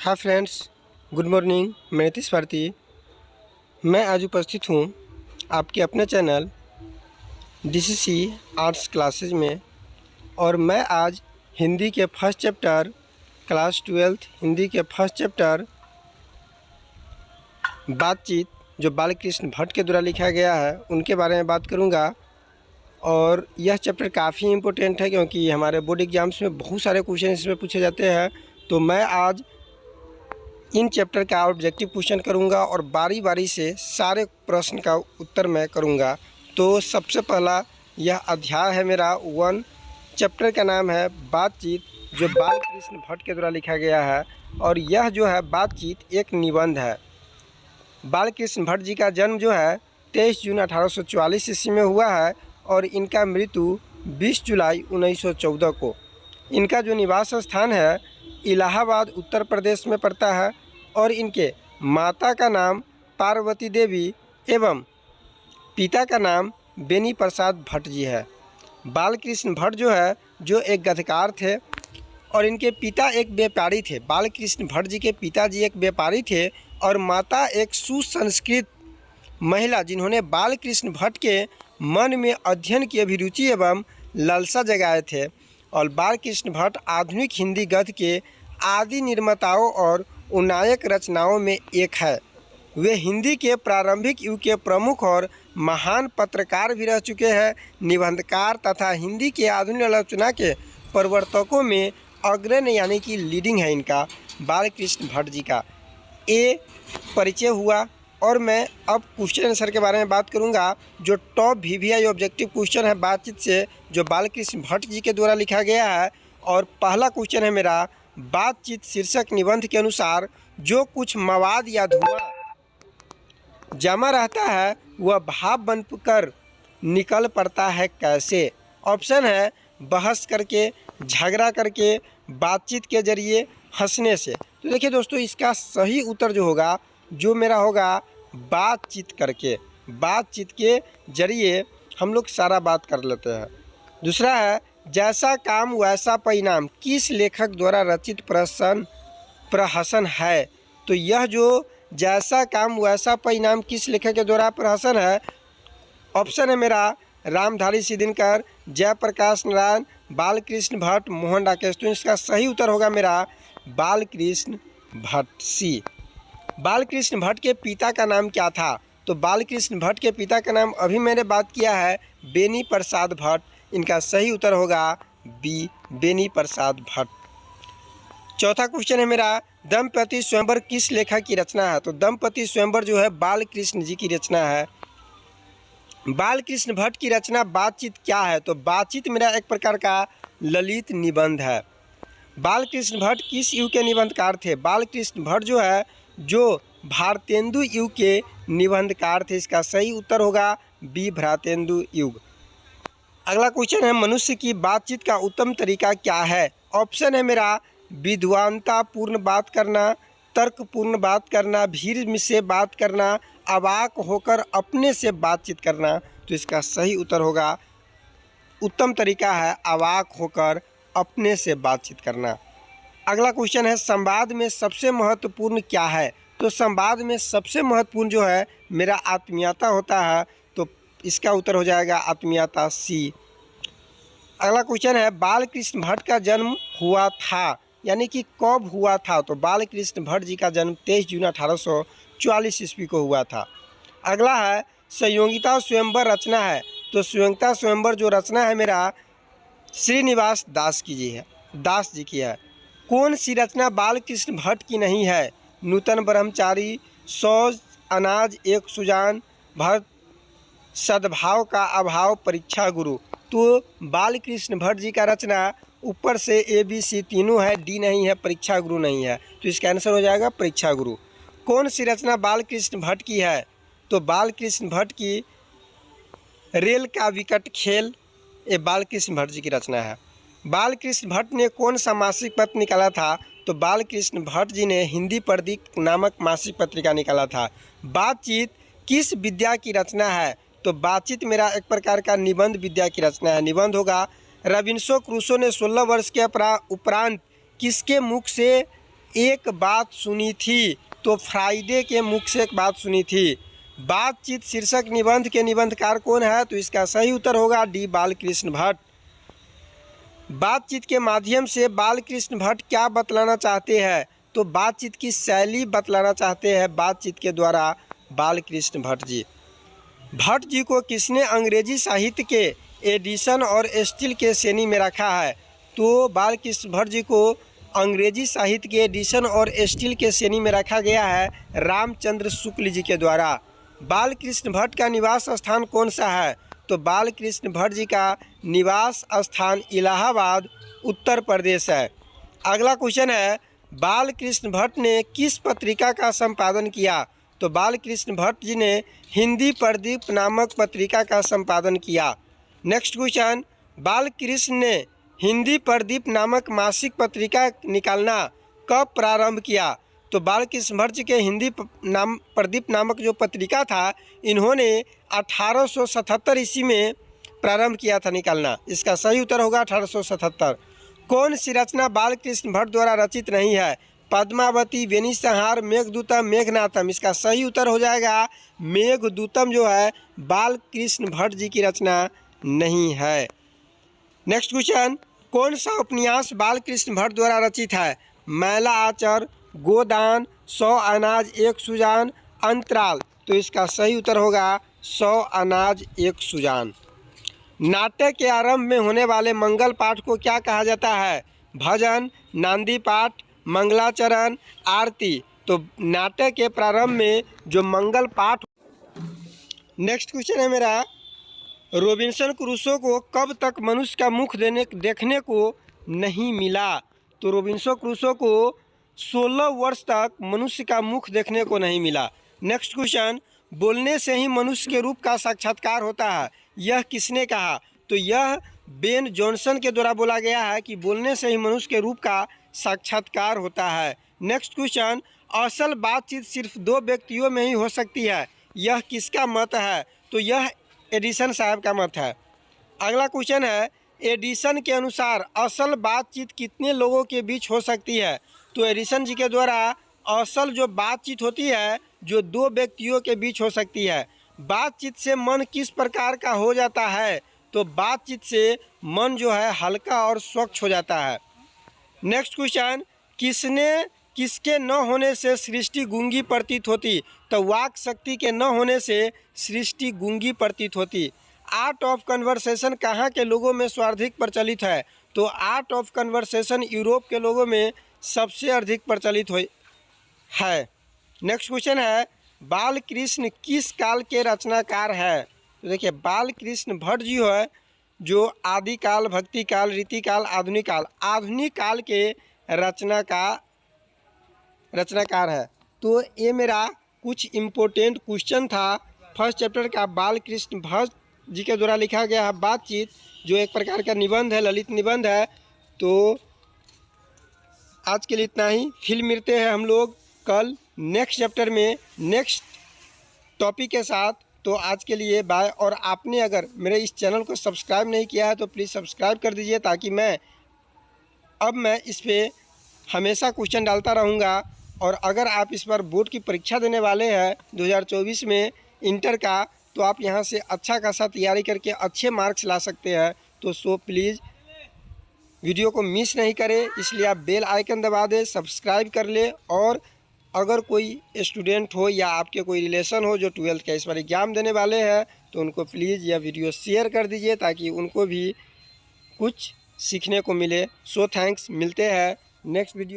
Hi friends, good morning. मैं नीतीश भारती। मैं आज उपस्थित हूँ आपके अपने चैनल डीसीसी आर्ट्स क्लासेज में, और मैं आज हिंदी के फर्स्ट चैप्टर क्लास 12 हिंदी के फर्स्ट चैप्टर बातचीत जो बालकृष्ण भट्ट के द्वारा लिखा गया है उनके बारे में बात करूँगा। और यह चैप्टर काफ़ी इम्पोर्टेंट है क्योंकि हमारे बोर्ड एग्जाम्स में बहुत सारे क्वेश्चन इसमें पूछे जाते हैं। तो मैं आज इन चैप्टर का ऑब्जेक्टिव क्वेश्चन करूंगा और बारी बारी से सारे प्रश्न का उत्तर मैं करूंगा। तो सबसे पहला यह अध्याय है मेरा 1। चैप्टर का नाम है बातचीत जो बालकृष्ण भट्ट के द्वारा लिखा गया है, और यह जो है बातचीत एक निबंध है। बालकृष्ण भट्ट जी का जन्म जो है 23 जून 1844 ईस्वी में हुआ है और इनका मृत्यु 20 जुलाई 1914 को। इनका जो निवास स्थान है इलाहाबाद उत्तर प्रदेश में पड़ता है, और इनके माता का नाम पार्वती देवी एवं पिता का नाम बेनी प्रसाद भट्ट जी है। बालकृष्ण भट्ट जो है जो एक गद्यकार थे और इनके पिता एक व्यापारी थे। बालकृष्ण भट्ट जी के पिताजी एक व्यापारी थे और माता एक सुसंस्कृत महिला, जिन्होंने बालकृष्ण भट्ट के मन में अध्ययन की अभिरुचि एवं लालसा जगाए थे। और बालकृष्ण भट्ट आधुनिक हिंदी गद्य के आदि निर्माताओं और उन्नायक रचनाओं में एक है। वे हिंदी के प्रारंभिक युग के प्रमुख और महान पत्रकार भी रह चुके हैं, निबंधकार तथा हिंदी के आधुनिक आलोचना के प्रवर्तकों में अग्रणी यानी कि लीडिंग है इनका बालकृष्ण भट्ट जी का। ये परिचय हुआ, और मैं अब क्वेश्चन आंसर के बारे में बात करूंगा। जो टॉप VVI ऑब्जेक्टिव क्वेश्चन है बातचीत से जो बालकृष्ण भट्ट जी के द्वारा लिखा गया है। और पहला क्वेश्चन है मेरा, बातचीत शीर्षक निबंध के अनुसार जो कुछ मवाद या धुआं जमा रहता है वह भाप बनकर निकल पड़ता है कैसे? ऑप्शन है बहस करके, झगड़ा करके, बातचीत के जरिए, हंसने से। तो देखिए दोस्तों, इसका सही उत्तर जो होगा जो मेरा होगा बातचीत करके। बातचीत के जरिए हम लोग सारा बात कर लेते हैं। दूसरा है जैसा काम वैसा परिणाम किस लेखक द्वारा रचित प्रहसन है? तो यह जो जैसा काम वैसा परिणाम किस लेखक के द्वारा प्रहसन है, ऑप्शन है मेरा रामधारी सिद्धिनकर, जयप्रकाश नारायण, बालकृष्ण भट्ट, मोहन राकेश। तो इसका सही उत्तर होगा मेरा बालकृष्ण भट्ट सी। बालकृष्ण भट्ट के पिता का नाम क्या था? तो बालकृष्ण भट्ट के पिता का नाम अभी मैंने बात किया है बेनी प्रसाद भट्ट। इनका सही उत्तर होगा बी, बेनी प्रसाद भट्ट। चौथा क्वेश्चन है मेरा, दंपति स्वयंवर किस लेखक की रचना है? तो दंपति स्वयंवर जो है बालकृष्ण जी की रचना है। बालकृष्ण भट्ट की रचना बातचीत क्या है? तो बातचीत मेरा एक प्रकार का ललित निबंध है। बालकृष्ण भट्ट किस युग के निबंधकार थे? बालकृष्ण भट्ट जो है जो भारतेंदु युग के निबंधकार थे। इसका सही उत्तर होगा बी, भ्रातेंदु युग। अगला क्वेश्चन है, मनुष्य की बातचीत का उत्तम तरीका क्या है? ऑप्शन है मेरा विद्वानतापूर्ण बात करना, तर्कपूर्ण बात करना, भीड़ से बात करना, अवाक होकर अपने से बातचीत करना। तो इसका सही उत्तर होगा उत्तम तरीका है अवाक होकर अपने से बातचीत करना। अगला क्वेश्चन है, संवाद में सबसे महत्वपूर्ण क्या है? तो संवाद में सबसे महत्वपूर्ण जो है मेरा आत्मीयता होता है। तो इसका उत्तर हो जाएगा आत्मीयता सी। अगला क्वेश्चन है, बालकृष्ण भट्ट का जन्म हुआ था यानी कि कब हुआ था? तो बालकृष्ण भट्ट जी का जन्म 23 जून 1844 ईस्वी को हुआ था। अगला है, संयोगिता स्वयंवर रचना है। तो संयोगिता स्वयंवर जो रचना है मेरा श्रीनिवास दास जी की है। कौन सी रचना बालकृष्ण भट्ट की नहीं है? नूतन ब्रह्मचारी, 100 अनाज एक सुजान, भट्ट सद्भाव का अभाव, परीक्षा गुरु। तो बालकृष्ण भट्ट जी का रचना ऊपर से ABC तीनों है, D नहीं है, परीक्षा गुरु नहीं है। तो इसका आंसर हो जाएगा परीक्षा गुरु। कौन सी रचना बालकृष्ण भट्ट की है? तो बालकृष्ण भट्ट की रेल का विकट खेल, ये बालकृष्ण भट्ट जी की रचना है। बालकृष्ण भट्ट ने कौन सा मासिक पत्र निकाला था? तो बालकृष्ण भट्ट जी ने हिंदी प्रदीप नामक मासिक पत्रिका निकाला था। बातचीत किस विद्या की रचना है? तो बातचीत मेरा एक प्रकार का निबंध विद्या की रचना है। निबंध होगा रबिन्सो क्रूसो ने 16 वर्ष के उपरांत किसके मुख से एक बात सुनी थी, तो फ्राइडे के मुख से एक बात सुनी थी। बातचीत शीर्षक निबंध के निबंधकार कौन है? तो इसका सही उत्तर होगा डी बालकृष्ण भट्ट। बातचीत के माध्यम से बालकृष्ण भट्ट क्या बतलाना चाहते हैं? तो बातचीत की शैली बतलाना चाहते हैं बातचीत के द्वारा बालकृष्ण भट्ट जी। भट्ट जी को किसने अंग्रेजी साहित्य के एडिशन और स्टील के श्रेणी में रखा है? तो बालकृष्ण भट्ट जी को अंग्रेजी साहित्य के एडिशन और स्टील के श्रेणी में रखा गया है रामचंद्र शुक्ल जी के द्वारा। बालकृष्ण भट्ट का निवास स्थान कौन सा है? तो बालकृष्ण भट्ट जी का निवास स्थान इलाहाबाद उत्तर प्रदेश है। अगला क्वेश्चन है, बालकृष्ण भट्ट ने किस पत्रिका का संपादन किया? तो बालकृष्ण भट्ट जी ने हिंदी प्रदीप नामक पत्रिका का संपादन किया। नेक्स्ट क्वेश्चन, बालकृष्ण ने हिंदी प्रदीप नामक मासिक पत्रिका निकालना कब प्रारंभ किया? तो बालकृष्ण भट्ट जी के हिंदी प्रदीप नामक जो पत्रिका था, इन्होंने 1877 ईस्वी में प्रारंभ किया था निकालना। इसका सही उत्तर होगा 1877। कौन सी रचना बालकृष्ण भट्ट द्वारा रचित नहीं है? पद्मावती, बेनीसंहार, मेघदूतम, मेघनाथम। इसका सही उत्तर हो जाएगा मेघदूतम जो है बालकृष्ण भट्ट जी की रचना नहीं है। नेक्स्ट क्वेश्चन, कौन सा उपन्यास बालकृष्ण भट्ट द्वारा रचित है? मैला आचर, गोदान, 100 अनाज एक सुजान, अंतराल। तो इसका सही उत्तर होगा 100 अनाज एक सुजान। नाट्य के आरंभ में होने वाले मंगल पाठ को क्या कहा जाता है? भजन, नांदी पाठ, मंगलाचरण, आरती। तो नाट्य के प्रारंभ में जो मंगल पाठ। नेक्स्ट क्वेश्चन है मेरा, रॉबिन्सन क्रूसो को कब तक मनुष्य का मुख देखने को नहीं मिला? तो रॉबिन्सन क्रूसो को 16 वर्ष तक मनुष्य का मुख देखने को नहीं मिला। नेक्स्ट क्वेश्चन, बोलने से ही मनुष्य के रूप का साक्षात्कार होता है, यह किसने कहा? तो यह बेन जॉनसन के द्वारा बोला गया है कि बोलने से ही मनुष्य के रूप का साक्षात्कार होता है। नेक्स्ट क्वेश्चन, असल बातचीत सिर्फ 2 व्यक्तियों में ही हो सकती है, यह किसका मत है? तो यह एडिसन साहब का मत है। अगला क्वेश्चन है, एडिसन के अनुसार असल बातचीत कितने लोगों के बीच हो सकती है? तो एडिसन जी के द्वारा असल जो बातचीत होती है जो 2 व्यक्तियों के बीच हो सकती है। बातचीत से मन किस प्रकार का हो जाता है? तो बातचीत से मन जो है हल्का और स्वच्छ हो जाता है। नेक्स्ट क्वेश्चन, किसके न होने से सृष्टि गूंगी प्रतीत होती? तो वाक शक्ति के न होने से सृष्टि गूंगी प्रतीत होती। आर्ट ऑफ कन्वर्सेशन कहाँ के लोगों में सर्वाधिक प्रचलित है? तो आर्ट ऑफ कन्वर्सेशन यूरोप के लोगों में सबसे अधिक प्रचलित है। नेक्स्ट क्वेश्चन है, बालकृष्ण किस काल के रचनाकार है? तो देखिए, बालकृष्ण भट्ट जी है जो आदिकाल, भक्ति काल, रीति काल, आधुनिक काल के रचनाकार है। तो ये मेरा कुछ इम्पोर्टेंट क्वेश्चन था फर्स्ट चैप्टर का। बालकृष्ण भट्ट जी के द्वारा लिखा गया है बातचीत, जो एक प्रकार का निबंध है, ललित निबंध है। तो आज के लिए इतना ही, फिर मिलते हैं हम लोग कल नेक्स्ट चैप्टर में नेक्स्ट टॉपिक के साथ। तो आज के लिए बाय। और आपने अगर मेरे इस चैनल को सब्सक्राइब नहीं किया है तो प्लीज़ सब्सक्राइब कर दीजिए, ताकि मैं इस पर हमेशा क्वेश्चन डालता रहूँगा। और अगर आप इस बार बोर्ड की परीक्षा देने वाले हैं 2024 में इंटर का, तो आप यहाँ से अच्छा खासा तैयारी करके अच्छे मार्क्स ला सकते हैं। तो प्लीज़ वीडियो को मिस नहीं करें, इसलिए आप बेल आइकन दबा दें, सब्सक्राइब कर ले। और अगर कोई स्टूडेंट हो या आपके कोई रिलेशन हो जो 12th का इस बार एग्ज़ाम देने वाले हैं, तो उनको प्लीज़ यह वीडियो शेयर कर दीजिए, ताकि उनको भी कुछ सीखने को मिले। सो थैंक्स, मिलते हैं नेक्स्ट वीडियो।